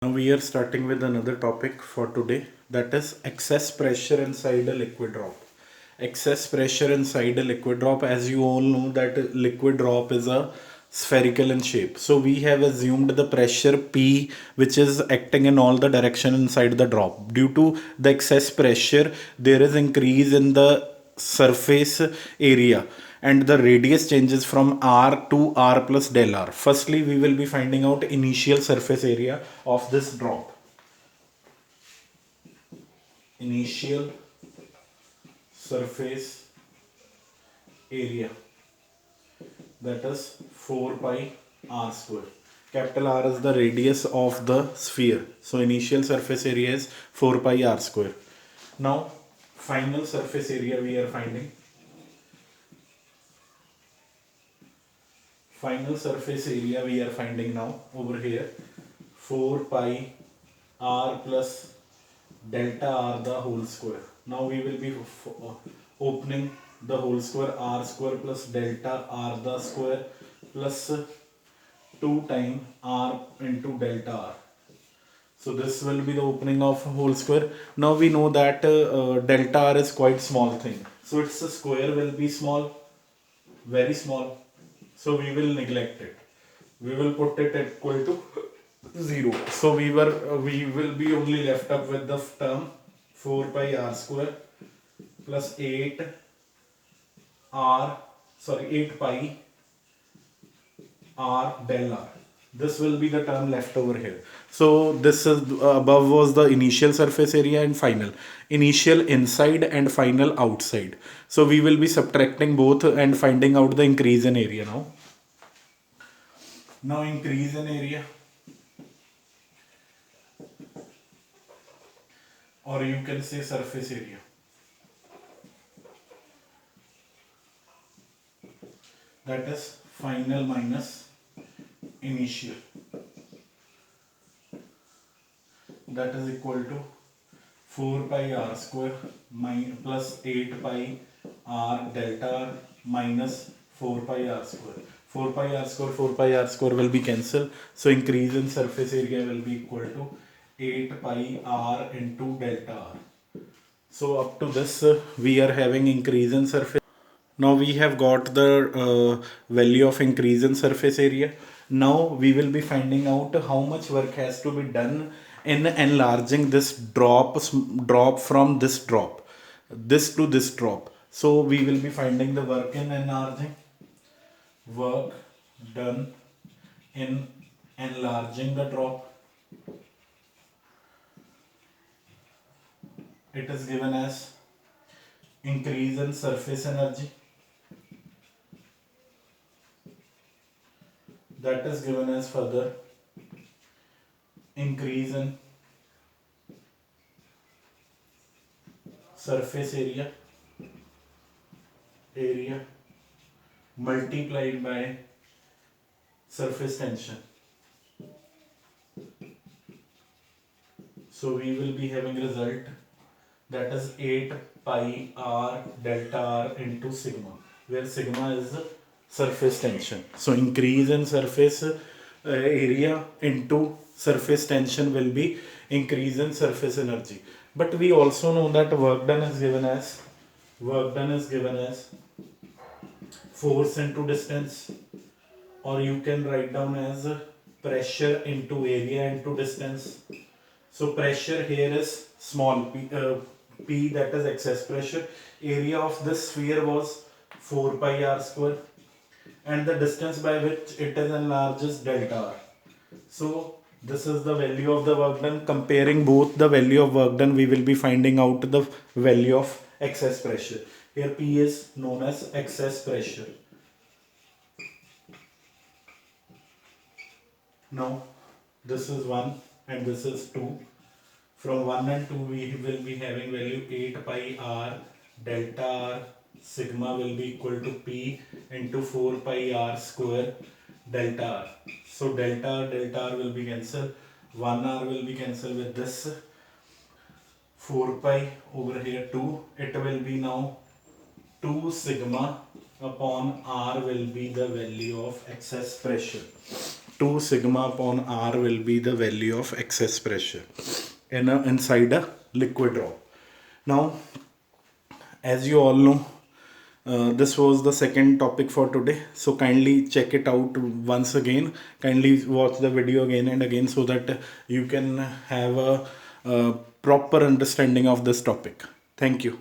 Now we are starting with another topic for today, that is excess pressure inside a liquid drop. Excess pressure inside a liquid drop, as you all know that a liquid drop is a spherical in shape. So we have assumed the pressure P which is acting in all the direction inside the drop. Due to the excess pressure, there is increase in the surface area and the radius changes from r to r plus del r. Firstly, we will be finding out initial surface area of this drop. Initial surface area, that is 4 pi r square. Capital R is the radius of the sphere. So initial surface area is 4 pi r square. Now final surface area we are finding. Final surface area we are finding now over here, 4 pi r plus delta r the whole square. Now we will be opening the whole square, r square plus delta r the square plus 2 times r into delta r. So this will be the opening of whole square. Now we know that delta r is quite small thing, so its square will be small, very small. So we will neglect it. We will put it equal to 0. So we will be only left up with the term 4 pi r square plus 8 pi r del r. This will be the term left over here. So this is above was the initial surface area and final. Initial inside and final outside. So we will be subtracting both and finding out the increase in area now. Now increase in area, or you can say surface area. That is final minus initial. That is equal to 4 pi r square plus 8 pi r delta r minus 4 pi r square. 4 pi r square, 4 pi r square will be cancelled. So increase in surface area will be equal to 8 pi r into delta r. So up to this we are having increase in surface. Now we have got the value of increase in surface area. Now we will be finding out how much work has to be done in enlarging this drop from this to this drop. So we will be finding the work in enlarging, work done in enlarging the drop. It is given as increase in surface energy. That is given as further increase in surface area multiplied by surface tension. So we will be having result, that is 8 pi r delta r into sigma, where sigma is the surface tension. So increase in surface area into surface tension will be increase in surface energy. But we also know that work done is given as force into distance, or you can write down as pressure into area into distance. So pressure here is small p, that is excess pressure. Area of this sphere was 4 pi r square, and the distance by which it is enlarged is delta r. So this is the value of the work done. Comparing both the value of work done, we will be finding out the value of excess pressure. Here P is known as excess pressure. Now this is 1 and this is 2. From 1 and 2 we will be having value 8 pi r delta r sigma will be equal to P into 4 pi r square delta r. So delta r will be cancelled. 1 r will be cancelled with this. 4 pi over here 2. It will be now 2 sigma upon r will be the value of excess pressure. 2 sigma upon r will be the value of excess pressure inside a liquid drop. Now, as you all know, this was the second topic for today, so kindly check it out once again. Kindly watch the video again and again so that you can have a proper understanding of this topic. Thank you.